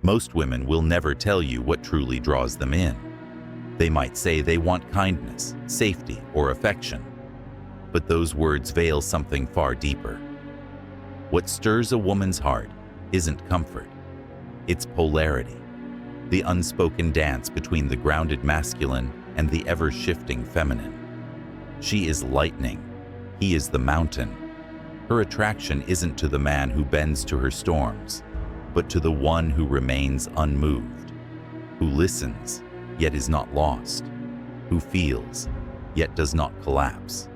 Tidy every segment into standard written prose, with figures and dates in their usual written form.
Most women will never tell you what truly draws them in. They might say they want kindness, safety, or affection, but those words veil something far deeper. What stirs a woman's heart isn't comfort, it's polarity, the unspoken dance between the grounded masculine and the ever-shifting feminine. She is lightning, he is the mountain. Her attraction isn't to the man who bends to her storms, but to the one who remains unmoved, who listens, yet is not lost, who feels, yet does not collapse.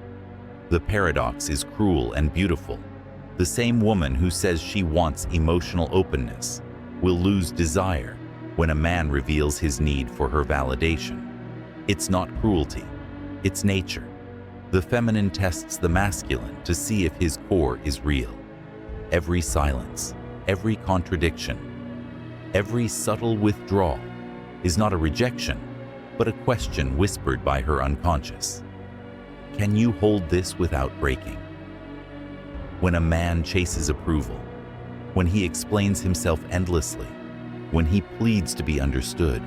The paradox is cruel and beautiful. The same woman who says she wants emotional openness will lose desire when a man reveals his need for her validation. It's not cruelty, it's nature. The feminine tests the masculine to see if his core is real. Every silence, every contradiction, every subtle withdrawal is not a rejection, but a question whispered by her unconscious. Can you hold this without breaking? When a man chases approval, when he explains himself endlessly, when he pleads to be understood,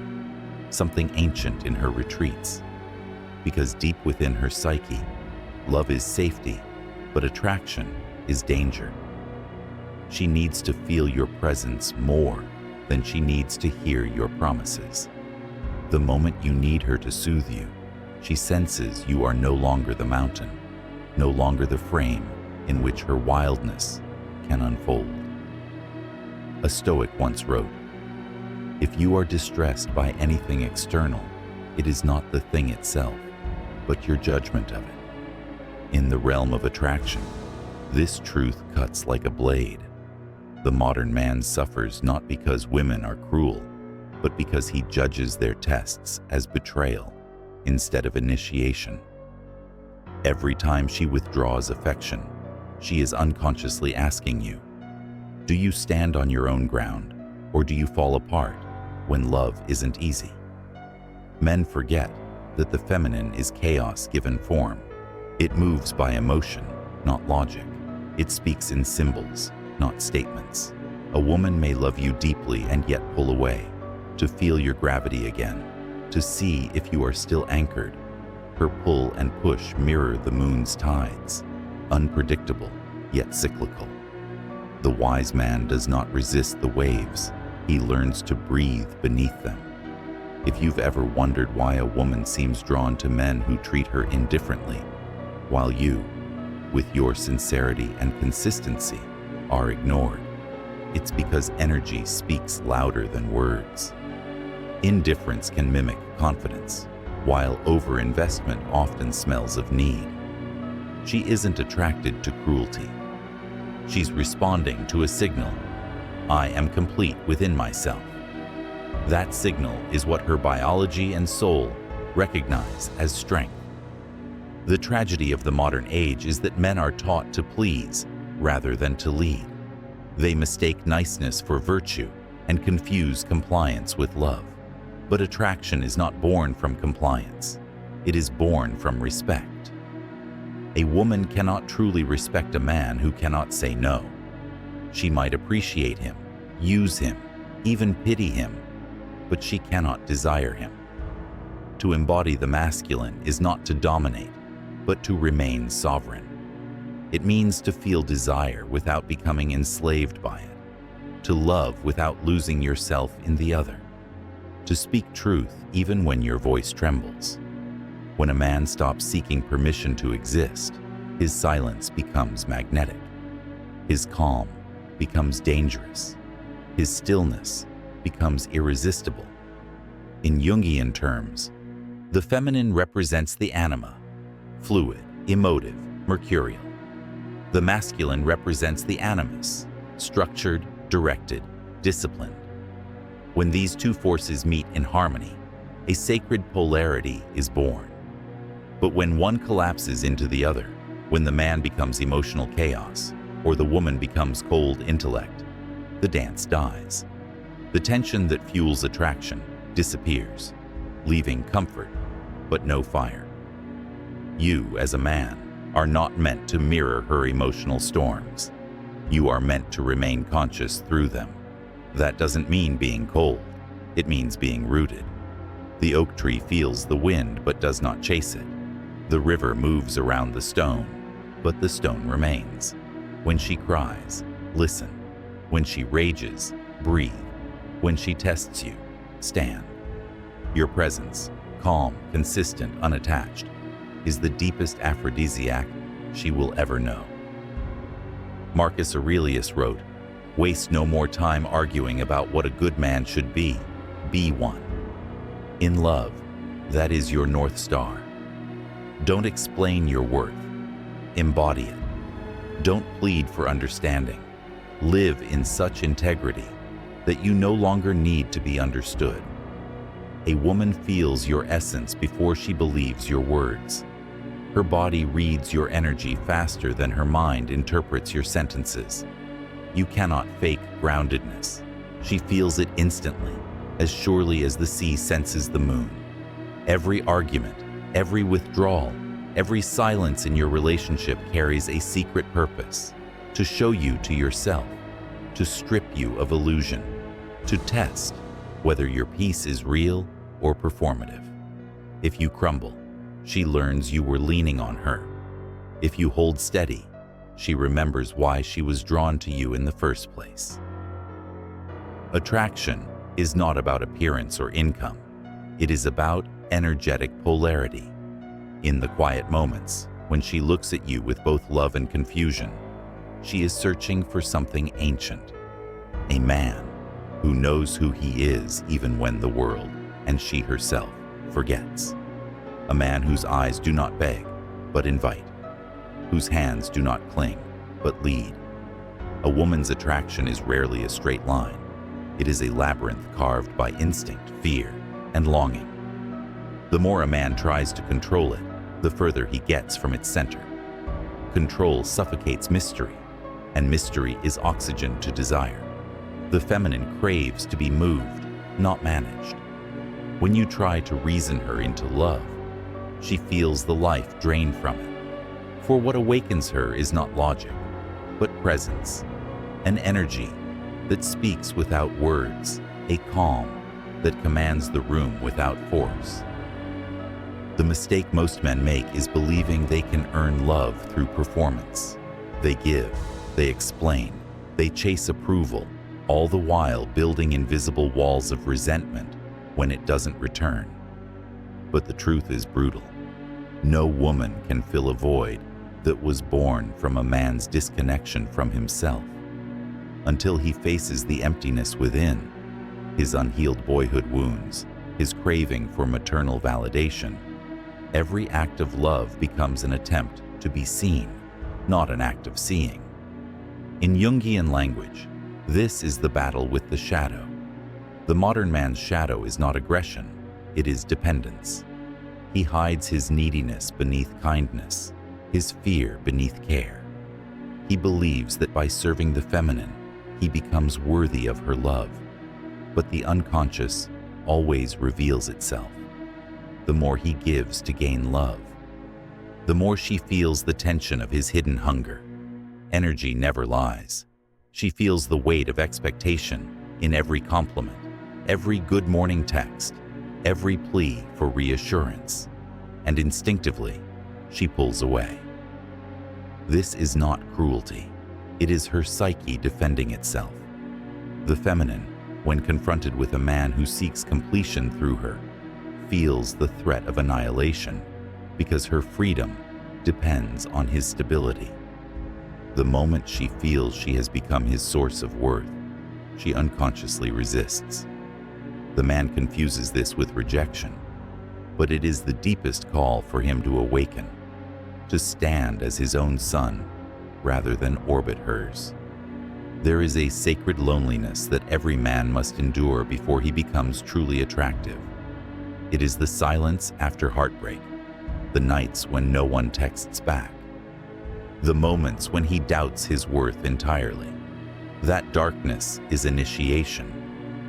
something ancient in her retreats. Because deep within her psyche, love is safety, but attraction is danger. She needs to feel your presence more than she needs to hear your promises. The moment you need her to soothe you, she senses you are no longer the mountain, no longer the frame in which her wildness can unfold. A Stoic once wrote, "If you are distressed by anything external, it is not the thing itself, but your judgment of it." In the realm of attraction, this truth cuts like a blade. The modern man suffers not because women are cruel, but because he judges their tests as betrayal instead of initiation. Every time she withdraws affection, she is unconsciously asking you, do you stand on your own ground, or do you fall apart when love isn't easy? Men forget that the feminine is chaos given form. It moves by emotion, not logic. It speaks in symbols, not statements. A woman may love you deeply and yet pull away, to feel your gravity again, to see if you are still anchored. Her pull and push mirror the moon's tides, unpredictable yet cyclical. The wise man does not resist the waves, he learns to breathe beneath them. If you've ever wondered why a woman seems drawn to men who treat her indifferently, while you, with your sincerity and consistency, are ignored, it's because energy speaks louder than words. Indifference can mimic confidence, while overinvestment often smells of need. She isn't attracted to cruelty. She's responding to a signal. I am complete within myself. That signal is what her biology and soul recognize as strength. The tragedy of the modern age is that men are taught to please rather than to lead. They mistake niceness for virtue and confuse compliance with love. But attraction is not born from compliance. It is born from respect. A woman cannot truly respect a man who cannot say no. She might appreciate him, use him, even pity him, but she cannot desire him. To embody the masculine is not to dominate, but to remain sovereign. It means to feel desire without becoming enslaved by it, to love without losing yourself in the other, to speak truth even when your voice trembles. When a man stops seeking permission to exist, his silence becomes magnetic. His calm becomes dangerous. His stillness becomes irresistible. In Jungian terms, the feminine represents the anima, fluid, emotive, mercurial. The masculine represents the animus, structured, directed, disciplined. When these two forces meet in harmony, a sacred polarity is born. But when one collapses into the other, when the man becomes emotional chaos, or the woman becomes cold intellect, the dance dies. The tension that fuels attraction disappears, leaving comfort, but no fire. You, as a man, are not meant to mirror her emotional storms. You are meant to remain conscious through them. That doesn't mean being cold. It means being rooted. The oak tree feels the wind but does not chase it. The river moves around the stone, but the stone remains. When she cries, listen. When she rages, breathe. When she tests you, stand. Your presence, calm, consistent, unattached, is the deepest aphrodisiac she will ever know. Marcus Aurelius wrote, "Waste no more time arguing about what a good man should be. Be one." In love, that is your North Star. Don't explain your worth. Embody it. Don't plead for understanding. Live in such integrity that you no longer need to be understood. A woman feels your essence before she believes your words. Her body reads your energy faster than her mind interprets your sentences. You cannot fake groundedness. She feels it instantly, as surely as the sea senses the moon. Every argument, every withdrawal, every silence in your relationship carries a secret purpose: to show you to yourself, to strip you of illusion, to test whether your peace is real or performative. If you crumble, she learns you were leaning on her. If you hold steady, she remembers why she was drawn to you in the first place. Attraction is not about appearance or income. It is about energetic polarity. In the quiet moments, when she looks at you with both love and confusion, she is searching for something ancient. A man who knows who he is even when the world, and she herself, forgets. A man whose eyes do not beg, but invite. Whose hands do not cling, but lead. A woman's attraction is rarely a straight line. It is a labyrinth carved by instinct, fear, and longing. The more a man tries to control it, the further he gets from its center. Control suffocates mystery, and mystery is oxygen to desire. The feminine craves to be moved, not managed. When you try to reason her into love, she feels the life drained from it. For what awakens her is not logic, but presence, an energy that speaks without words, a calm that commands the room without force. The mistake most men make is believing they can earn love through performance. They give, they explain, they chase approval, all the while building invisible walls of resentment when it doesn't return. But the truth is brutal. No woman can fill a void that was born from a man's disconnection from himself. Until he faces the emptiness within, his unhealed boyhood wounds, his craving for maternal validation, every act of love becomes an attempt to be seen, not an act of seeing. In Jungian language, this is the battle with the shadow. The modern man's shadow is not aggression, it is dependence. He hides his neediness beneath kindness, his fear beneath care. He believes that by serving the feminine, he becomes worthy of her love. But the unconscious always reveals itself. The more he gives to gain love, the more she feels the tension of his hidden hunger. Energy never lies. She feels the weight of expectation in every compliment, every good morning text, every plea for reassurance, and instinctively, she pulls away. This is not cruelty. It is her psyche defending itself. The feminine, when confronted with a man who seeks completion through her, feels the threat of annihilation because her freedom depends on his stability. The moment she feels she has become his source of worth, she unconsciously resists. The man confuses this with rejection, but it is the deepest call for him to awaken, to stand as his own sun rather than orbit hers. There is a sacred loneliness that every man must endure before he becomes truly attractive. It is the silence after heartbreak, the nights when no one texts back, the moments when he doubts his worth entirely. That darkness is initiation.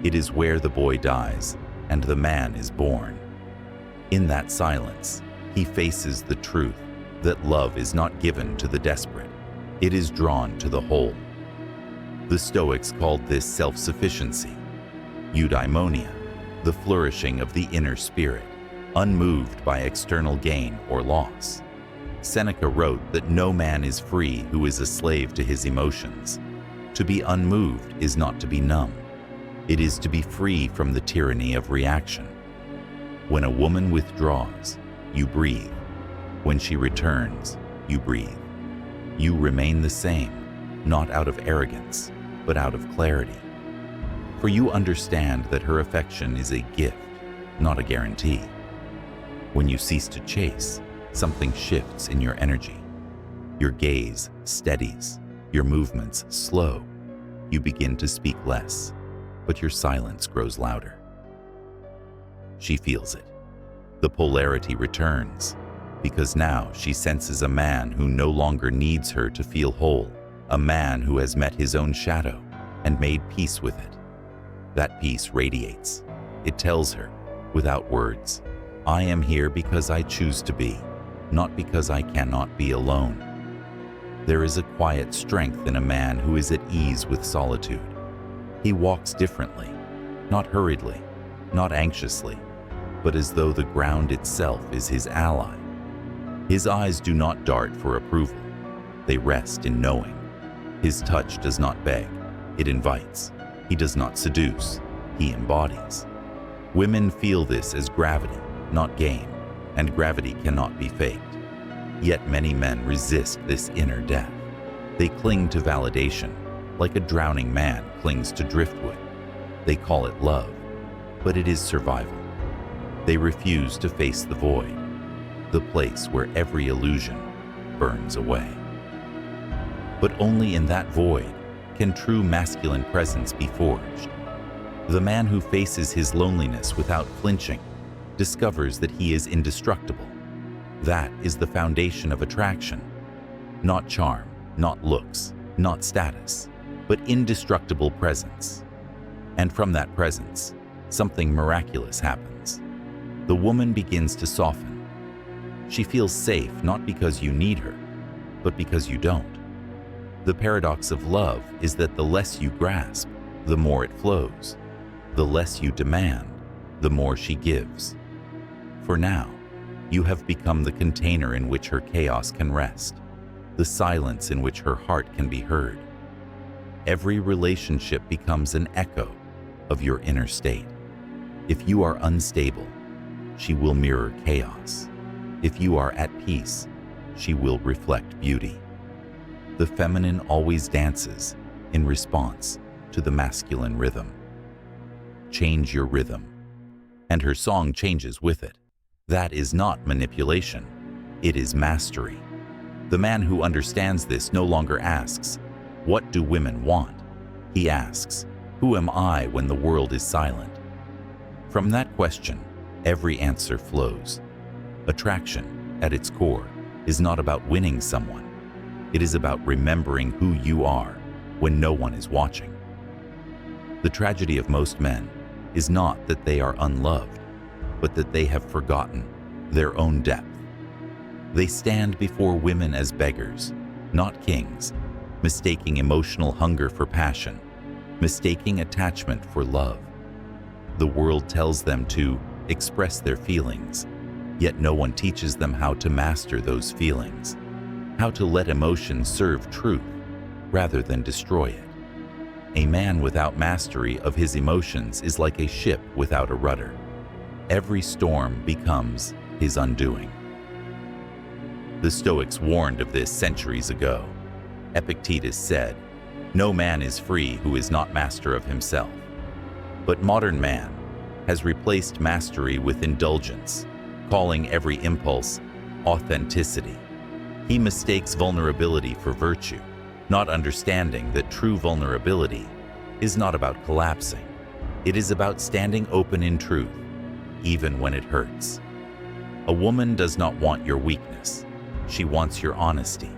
It is where the boy dies and the man is born. In that silence, he faces the truth that love is not given to the desperate. It is drawn to the whole. The Stoics called this self-sufficiency, eudaimonia, the flourishing of the inner spirit, unmoved by external gain or loss. Seneca wrote that no man is free who is a slave to his emotions. To be unmoved is not to be numb. It is to be free from the tyranny of reaction. When a woman withdraws, you breathe. When she returns, you breathe. You remain the same, not out of arrogance, but out of clarity. For you understand that her affection is a gift, not a guarantee. When you cease to chase, something shifts in your energy. Your gaze steadies, your movements slow. You begin to speak less, but your silence grows louder. She feels it. The polarity returns, because now she senses a man who no longer needs her to feel whole, a man who has met his own shadow and made peace with it. That peace radiates. It tells her, without words, I am here because I choose to be, not because I cannot be alone. There is a quiet strength in a man who is at ease with solitude. He walks differently, not hurriedly, not anxiously, but as though the ground itself is his ally. His eyes do not dart for approval. They rest in knowing. His touch does not beg, it invites. He does not seduce, he embodies. Women feel this as gravity, not game, and gravity cannot be faked. Yet many men resist this inner death. They cling to validation, like a drowning man clings to driftwood. They call it love, but it is survival. They refuse to face the void, the place where every illusion burns away. But only in that void can true masculine presence be forged. The man who faces his loneliness without flinching discovers that he is indestructible. That is the foundation of attraction. Not charm, not looks, not status, but indestructible presence. And from that presence, something miraculous happens. The woman begins to soften. She feels safe not because you need her, but because you don't. The paradox of love is that the less you grasp, the more it flows. The less you demand, the more she gives. For now, you have become the container in which her chaos can rest, the silence in which her heart can be heard. Every relationship becomes an echo of your inner state. If you are unstable, she will mirror chaos. If you are at peace, she will reflect beauty. The feminine always dances in response to the masculine rhythm. Change your rhythm, and her song changes with it. That is not manipulation, it is mastery. The man who understands this no longer asks, "What do women want?" He asks, "Who am I when the world is silent?" From that question, every answer flows. Attraction, at its core, is not about winning someone. It is about remembering who you are when no one is watching. The tragedy of most men is not that they are unloved, but that they have forgotten their own depth. They stand before women as beggars, not kings, mistaking emotional hunger for passion, mistaking attachment for love. The world tells them to express their feelings, yet no one teaches them how to master those feelings, how to let emotion serve truth rather than destroy it. A man without mastery of his emotions is like a ship without a rudder. Every storm becomes his undoing. The Stoics warned of this centuries ago. Epictetus said, "No man is free who is not master of himself." But modern man has replaced mastery with indulgence, calling every impulse authenticity. He mistakes vulnerability for virtue, not understanding that true vulnerability is not about collapsing. It is about standing open in truth, even when it hurts. A woman does not want your weakness. She wants your honesty.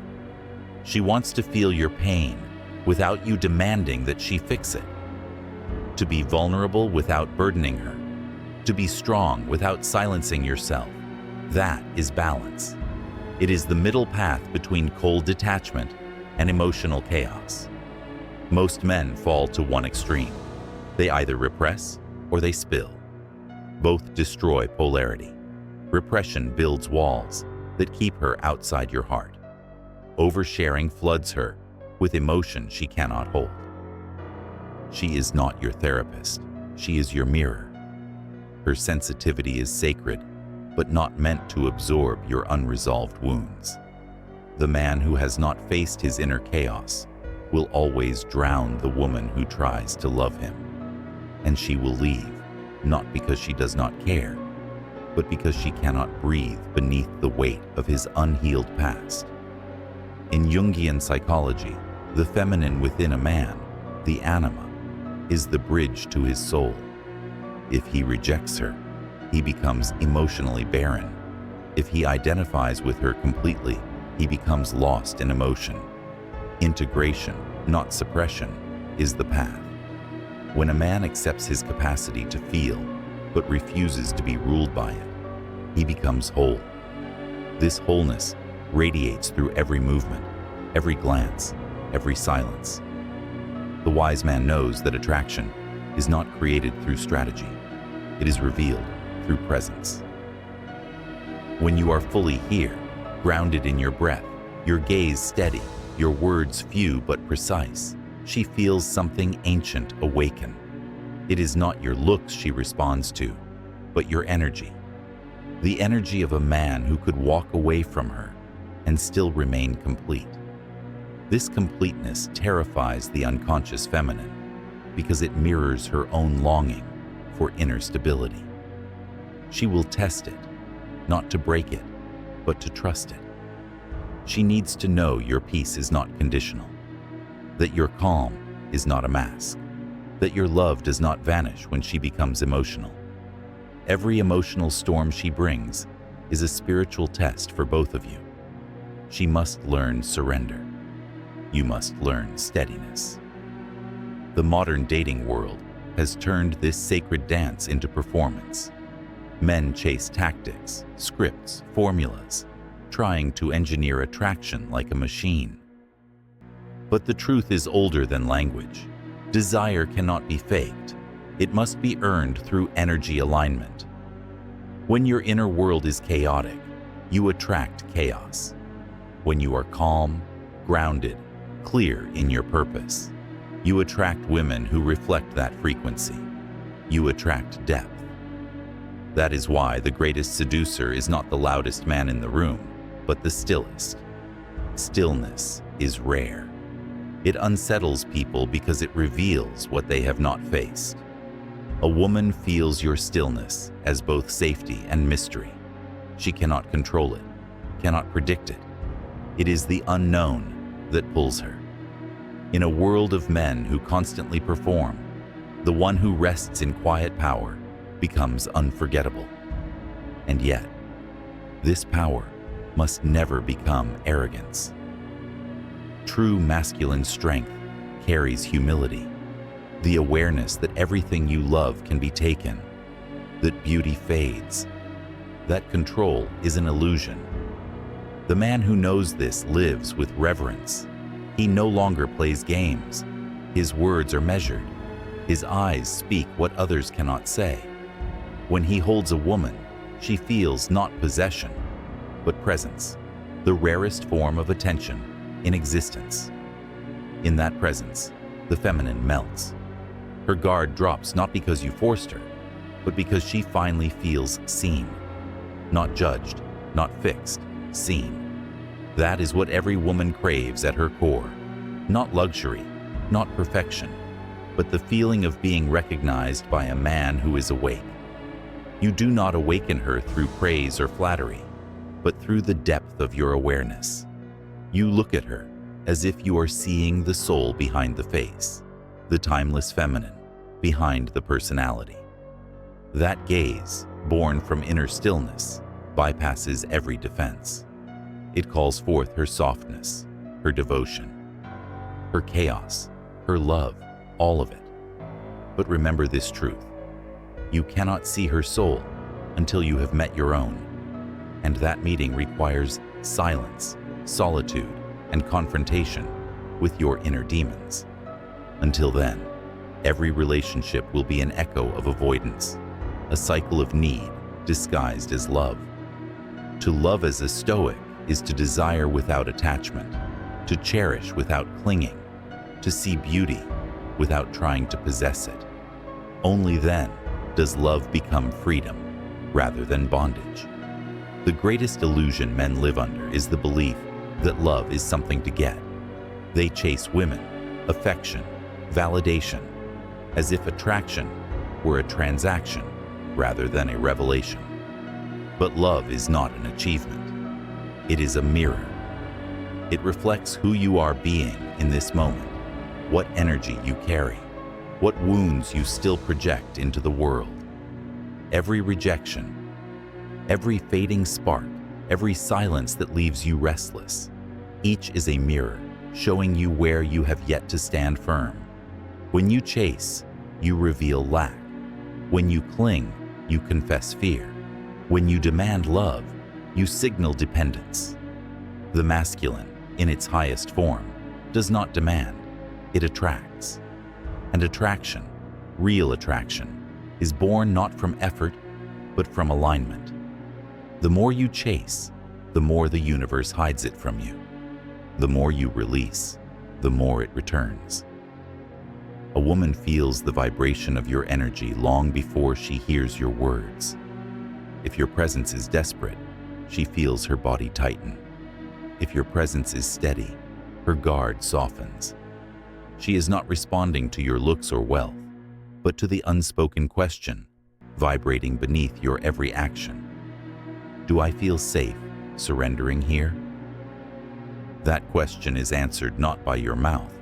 She wants to feel your pain without you demanding that she fix it. To be vulnerable without burdening her. To be strong without silencing yourself. That is balance. It is the middle path between cold detachment and emotional chaos. Most men fall to one extreme. They either repress or they spill. Both destroy polarity. Repression builds walls that keep her outside your heart. Oversharing floods her with emotion she cannot hold. She is not your therapist. She is your mirror. Her sensitivity is sacred, but not meant to absorb your unresolved wounds. The man who has not faced his inner chaos will always drown the woman who tries to love him. And she will leave, not because she does not care, but because she cannot breathe beneath the weight of his unhealed past. In Jungian psychology, the feminine within a man, the anima, is the bridge to his soul. If he rejects her, he becomes emotionally barren. If he identifies with her completely, he becomes lost in emotion. Integration, not suppression, is the path. When a man accepts his capacity to feel, but refuses to be ruled by it, he becomes whole. This wholeness radiates through every movement, every glance, every silence. The wise man knows that attraction is not created through strategy. It is revealed through presence. When you are fully here, grounded in your breath, your gaze steady, your words few but precise, she feels something ancient awaken. It is not your looks she responds to, but your energy. The energy of a man who could walk away from her and still remain complete. This completeness terrifies the unconscious feminine because it mirrors her own longing for inner stability. She will test it, not to break it, but to trust it. She needs to know your peace is not conditional, that your calm is not a mask, that your love does not vanish when she becomes emotional. Every emotional storm she brings is a spiritual test for both of you. She must learn surrender. You must learn steadiness. The modern dating world has turned this sacred dance into performance. Men chase tactics, scripts, formulas, trying to engineer attraction like a machine. But the truth is older than language. Desire cannot be faked. It must be earned through energy alignment. When your inner world is chaotic, you attract chaos. When you are calm, grounded, clear in your purpose, you attract women who reflect that frequency. You attract depth. That is why the greatest seducer is not the loudest man in the room, but the stillest. Stillness is rare. It unsettles people because it reveals what they have not faced. A woman feels your stillness as both safety and mystery. She cannot control it, cannot predict it. It is the unknown that pulls her. In a world of men who constantly perform, the one who rests in quiet power becomes unforgettable. And yet, this power must never become arrogance. True masculine strength carries humility, the awareness that everything you love can be taken, that beauty fades, that control is an illusion. The man who knows this lives with reverence. He no longer plays games. His words are measured. His eyes speak what others cannot say. When he holds a woman, she feels not possession, but presence, the rarest form of attention in existence. In that presence, the feminine melts. Her guard drops not because you forced her, but because she finally feels seen. Not judged, not fixed, seen. That is what every woman craves at her core. Not luxury, not perfection, but the feeling of being recognized by a man who is awake. You do not awaken her through praise or flattery, but through the depth of your awareness. You look at her as if you are seeing the soul behind the face, the timeless feminine behind the personality. That gaze, born from inner stillness, bypasses every defense. It calls forth her softness, her devotion, her chaos, her love, all of it. But remember this truth. You cannot see her soul until you have met your own. And that meeting requires silence, solitude, and confrontation with your inner demons. Until then, every relationship will be an echo of avoidance, a cycle of need disguised as love. To love as a Stoic is to desire without attachment, to cherish without clinging, to see beauty without trying to possess it. Only then does love become freedom rather than bondage. The greatest illusion men live under is the belief that love is something to get. They chase women, affection, validation, as if attraction were a transaction rather than a revelation. But love is not an achievement. It is a mirror. It reflects who you are being in this moment, what energy you carry, what wounds you still project into the world. Every rejection, every fading spark, every silence that leaves you restless, each is a mirror showing you where you have yet to stand firm. When you chase, you reveal lack. When you cling, you confess fear. When you demand love, you signal dependence. The masculine, in its highest form, does not demand, it attracts. And attraction, real attraction, is born not from effort, but from alignment. The more you chase, the more the universe hides it from you. The more you release, the more it returns. A woman feels the vibration of your energy long before she hears your words. If your presence is desperate, she feels her body tighten. If your presence is steady, her guard softens. She is not responding to your looks or wealth, but to the unspoken question, vibrating beneath your every action. Do I feel safe surrendering here? That question is answered not by your mouth,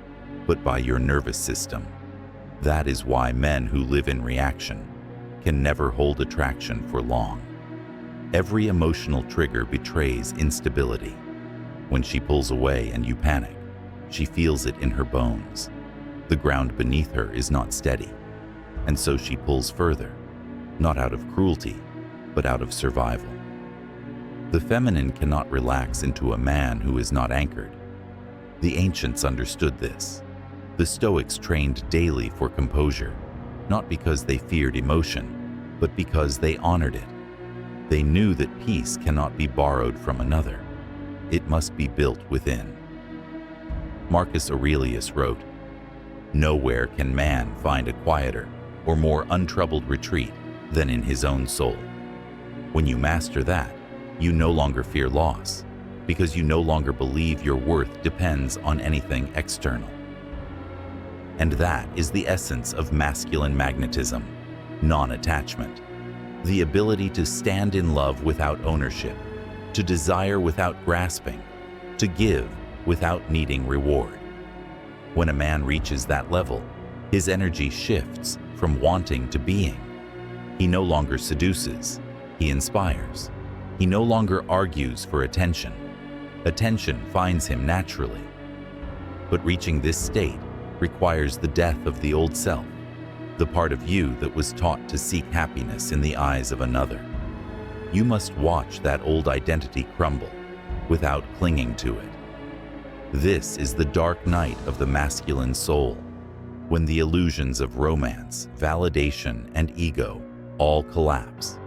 but by your nervous system. That is why men who live in reaction can never hold attraction for long. Every emotional trigger betrays instability. When she pulls away and you panic, she feels it in her bones. The ground beneath her is not steady, and so she pulls further, not out of cruelty, but out of survival. The feminine cannot relax into a man who is not anchored. The ancients understood this. The Stoics trained daily for composure, not because they feared emotion, but because they honored it. They knew that peace cannot be borrowed from another. It must be built within. Marcus Aurelius wrote, "Nowhere can man find a quieter or more untroubled retreat than in his own soul." When you master that, you no longer fear loss, because you no longer believe your worth depends on anything external. And that is the essence of masculine magnetism, non-attachment. The ability to stand in love without ownership, to desire without grasping, to give without needing reward. When a man reaches that level, his energy shifts from wanting to being. He no longer seduces, he inspires. He no longer argues for attention. Attention finds him naturally. But reaching this state requires the death of the old self, the part of you that was taught to seek happiness in the eyes of another. You must watch that old identity crumble without clinging to it. This is the dark night of the masculine soul, when the illusions of romance, validation, and ego all collapse,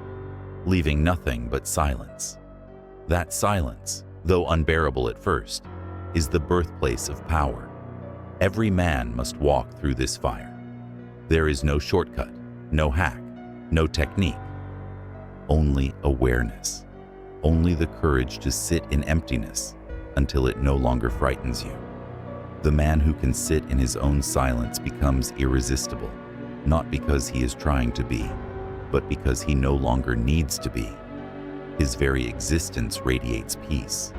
leaving nothing but silence. That silence, though unbearable at first, is the birthplace of power. Every man must walk through this fire. There is no shortcut, no hack, no technique. Only awareness, only the courage to sit in emptiness until it no longer frightens you. The man who can sit in his own silence becomes irresistible, not because he is trying to be, but because he no longer needs to be. His very existence radiates peace,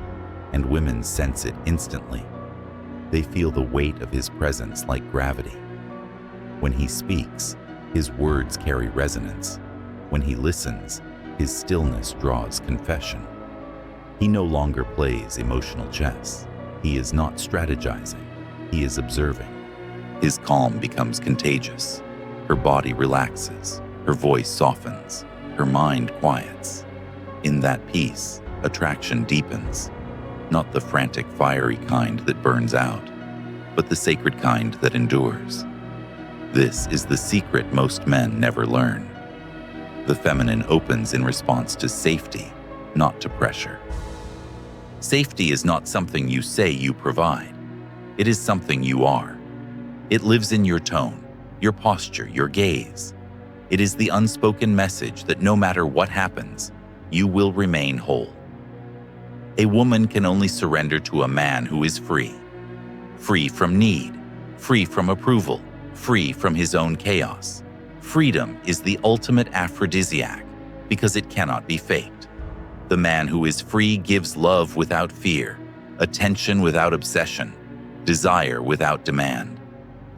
and women sense it instantly. They feel the weight of his presence like gravity. When he speaks, his words carry resonance. When he listens, his stillness draws confession. He no longer plays emotional chess. He is not strategizing. He is observing. His calm becomes contagious. Her body relaxes. Her voice softens. Her mind quiets. In that peace, attraction deepens, not the frantic, fiery kind that burns out, but the sacred kind that endures. This is the secret most men never learn. The feminine opens in response to safety, not to pressure. Safety is not something you say you provide. It is something you are. It lives in your tone, your posture, your gaze. It is the unspoken message that no matter what happens, you will remain whole. A woman can only surrender to a man who is free. Free from need, free from approval, free from his own chaos. Freedom is the ultimate aphrodisiac because it cannot be faked. The man who is free gives love without fear, attention without obsession, desire without demand.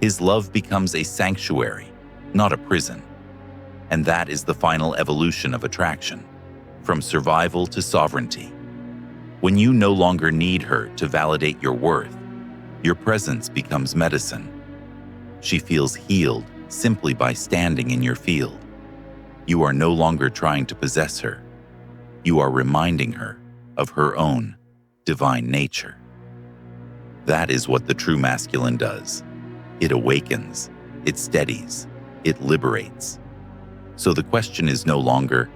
His love becomes a sanctuary, not a prison. And that is the final evolution of attraction, from survival to sovereignty. When you no longer need her to validate your worth, your presence becomes medicine. She feels healed simply by standing in your field. You are no longer trying to possess her. You are reminding her of her own divine nature. That is what the true masculine does. It awakens, it steadies, it liberates. So the question is no longer,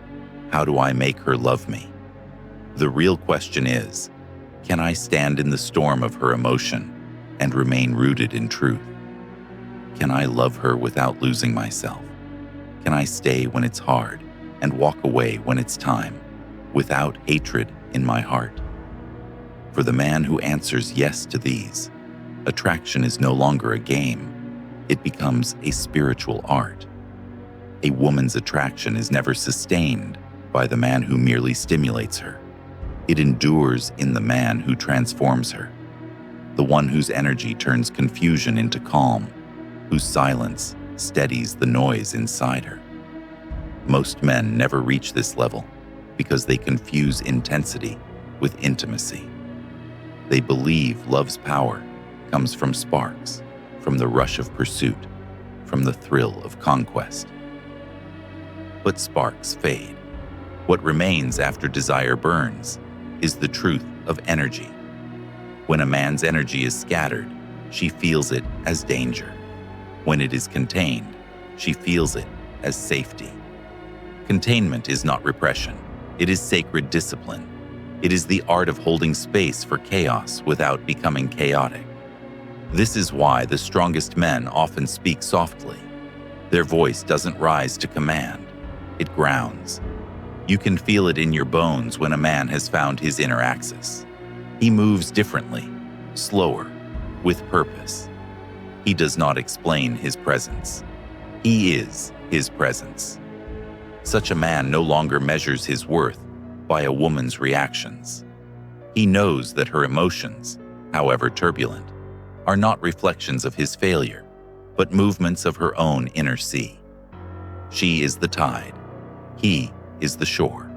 how do I make her love me? The real question is, can I stand in the storm of her emotion and remain rooted in truth? Can I love her without losing myself? Can I stay when it's hard and walk away when it's time, without hatred in my heart? For the man who answers yes to these, attraction is no longer a game. It becomes a spiritual art. A woman's attraction is never sustained by the man who merely stimulates her. It endures in the man who transforms her, the one whose energy turns confusion into calm, whose silence steadies the noise inside her. Most men never reach this level because they confuse intensity with intimacy. They believe love's power comes from sparks, from the rush of pursuit, from the thrill of conquest. But sparks fade. What remains after desire burns is the truth of energy. When a man's energy is scattered, she feels it as danger. When it is contained, she feels it as safety. Containment is not repression. It is sacred discipline. It is the art of holding space for chaos without becoming chaotic. This is why the strongest men often speak softly. Their voice doesn't rise to command. It grounds. You can feel it in your bones when a man has found his inner axis. He moves differently, slower, with purpose. He does not explain his presence. He is his presence. Such a man no longer measures his worth by a woman's reactions. He knows that her emotions, however turbulent, are not reflections of his failure, but movements of her own inner sea. She is the tide. He is the shore.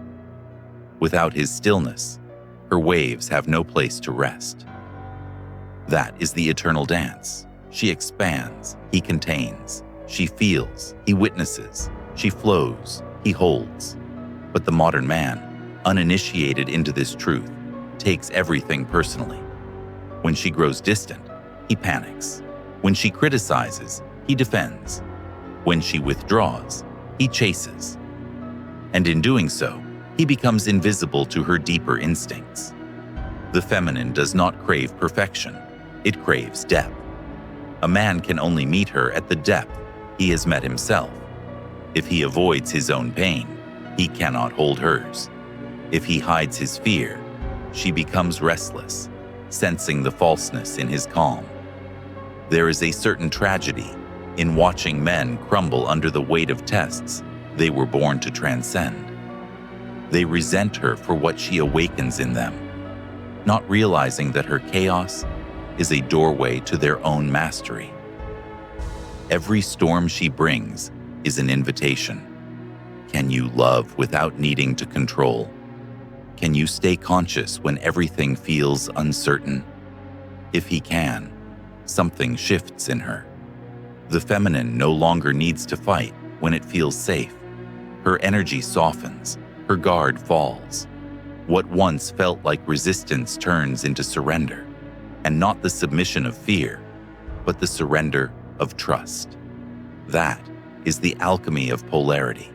Without his stillness, her waves have no place to rest. That is the eternal dance. She expands, he contains. She feels, he witnesses. She flows, he holds. But the modern man, uninitiated into this truth, takes everything personally. When she grows distant, he panics. When she criticizes, he defends. When she withdraws, he chases. And in doing so, he becomes invisible to her deeper instincts. The feminine does not crave perfection. It craves depth. A man can only meet her at the depth he has met himself. If he avoids his own pain, he cannot hold hers. If he hides his fear, she becomes restless, sensing the falseness in his calm. There is a certain tragedy in watching men crumble under the weight of tests they were born to transcend. They resent her for what she awakens in them, not realizing that her chaos is a doorway to their own mastery. Every storm she brings is an invitation. Can you love without needing to control? Can you stay conscious when everything feels uncertain? If he can, something shifts in her. The feminine no longer needs to fight when it feels safe. Her energy softens, her guard falls. What once felt like resistance turns into surrender, and not the submission of fear, but the surrender of trust. That is the alchemy of polarity.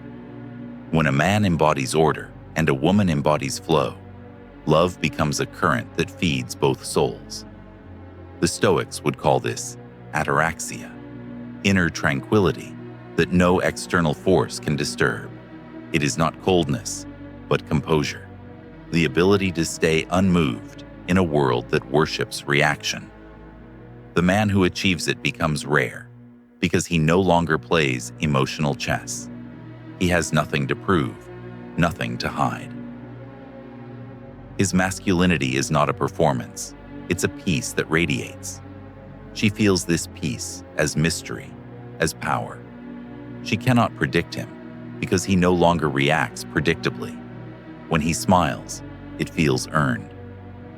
When a man embodies order and a woman embodies flow, love becomes a current that feeds both souls. The Stoics would call this ataraxia, inner tranquility that no external force can disturb. It is not coldness, but composure, the ability to stay unmoved in a world that worships reaction. The man who achieves it becomes rare because he no longer plays emotional chess. He has nothing to prove, nothing to hide. His masculinity is not a performance, it's a peace that radiates. She feels this peace as mystery, as power. She cannot predict him because he no longer reacts predictably. When he smiles, it feels earned.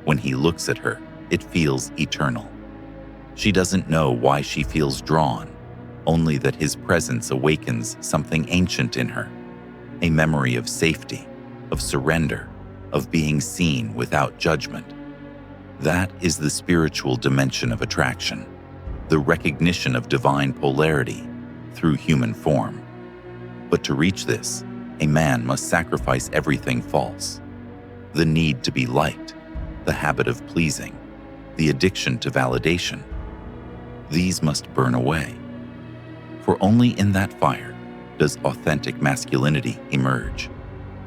When he looks at her, it feels eternal. She doesn't know why she feels drawn, only that his presence awakens something ancient in her, a memory of safety, of surrender, of being seen without judgment. That is the spiritual dimension of attraction, the recognition of divine polarity through human form. But to reach this, a man must sacrifice everything false: the need to be liked, the habit of pleasing, the addiction to validation. These must burn away. For only in that fire does authentic masculinity emerge.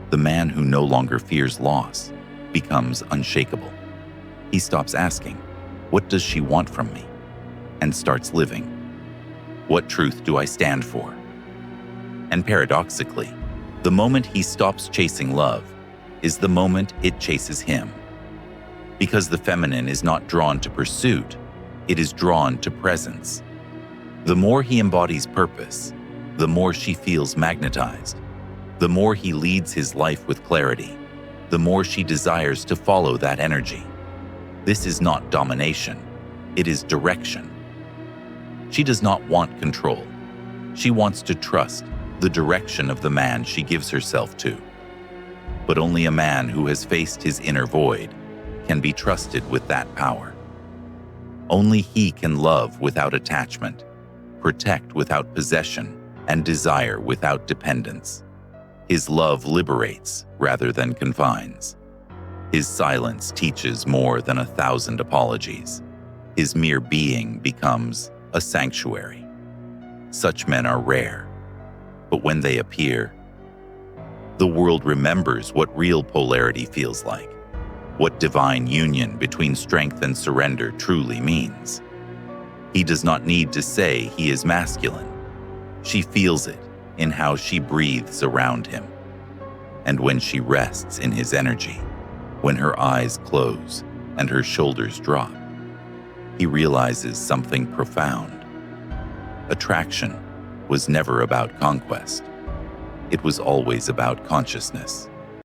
The man who no longer fears loss becomes unshakable. He stops asking, "What does she want from me?" and starts living, "What truth do I stand for?" And paradoxically, the moment he stops chasing love is the moment it chases him. Because the feminine is not drawn to pursuit, it is drawn to presence. The more he embodies purpose, the more she feels magnetized. The more he leads his life with clarity, the more she desires to follow that energy. This is not domination, it is direction. She does not want control. She wants to trust the direction of the man she gives herself to. But only a man who has faced his inner void can be trusted with that power. Only he can love without attachment, protect without possession, and desire without dependence. His love liberates rather than confines. His silence teaches more than 1,000 apologies. His mere being becomes a sanctuary. Such men are rare, but when they appear, the world remembers what real polarity feels like, what divine union between strength and surrender truly means. He does not need to say he is masculine. She feels it in how she breathes around him. And when she rests in his energy, when her eyes close and her shoulders drop, he realizes something profound. Attraction was never about conquest. It was always about consciousness.